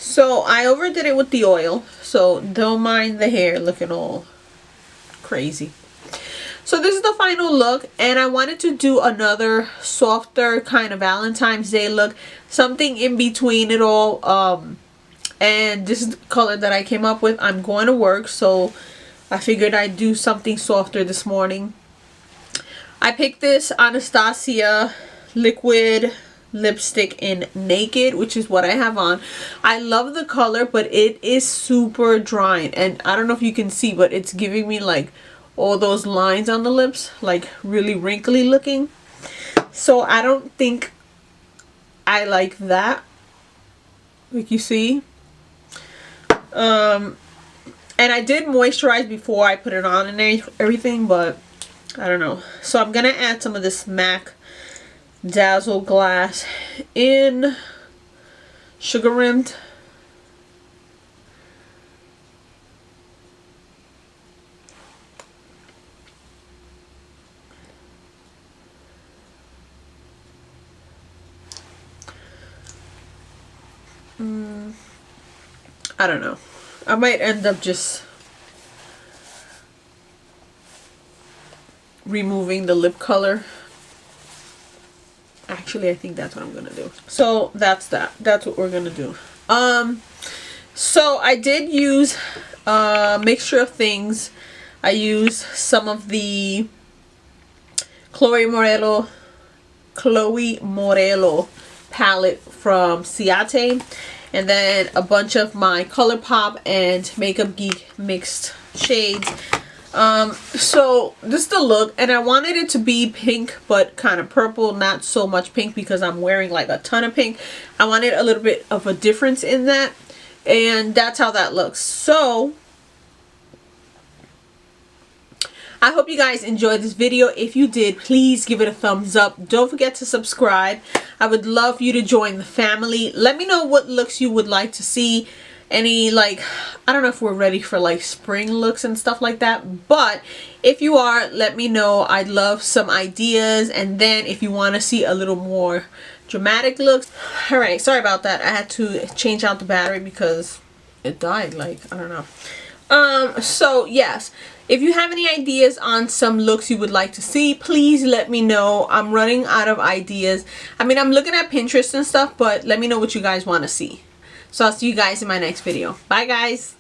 So I overdid it with the oil, so don't mind the hair looking all crazy. So this is the final look, and I wanted to do another softer kind of Valentine's Day look, something in between it all. And this is the color that I came up with. I'm going to work, so I figured I'd do something softer this morning. I picked this Anastasia liquid lipstick in Naked, which is what I have on. I love the color, but it is super drying, and I don't know if you can see, but it's giving me like all those lines on the lips, like really wrinkly looking. So I don't think I like that, like you see. And I did moisturize before I put it on and everything, but I don't know. So I'm gonna add some of this MAC Dazzle Glass in Sugar Rimmed. I don't know. I might end up just removing the lip color. Actually, I think that's what I'm gonna do. So that's that. That's what we're gonna do. So I did use a mixture of things. I used some of the Chloe Morello palette from Ciate, and then a bunch of my ColourPop and Makeup Geek mixed shades. So this is the look, and I wanted it to be pink but kind of purple, not so much pink because I'm wearing like a ton of pink. I wanted a little bit of a difference in that, and that's how that looks. So I hope you guys enjoyed this video. If you did, please give it a thumbs up. Don't forget to subscribe. I would love you to join the family. Let me know what looks you would like to see. Any, like, I don't know if we're ready for like spring looks and stuff like that, but if you are, let me know. I'd love some ideas. And then if you want to see a little more dramatic looks. All right, sorry about that. I had to change out the battery because it died, like, I don't know. So yes, if you have any ideas on some looks you would like to see, please let me know. I'm running out of ideas. I mean, I'm looking at Pinterest and stuff, but let me know what you guys want to see. So I'll see you guys in my next video. Bye guys.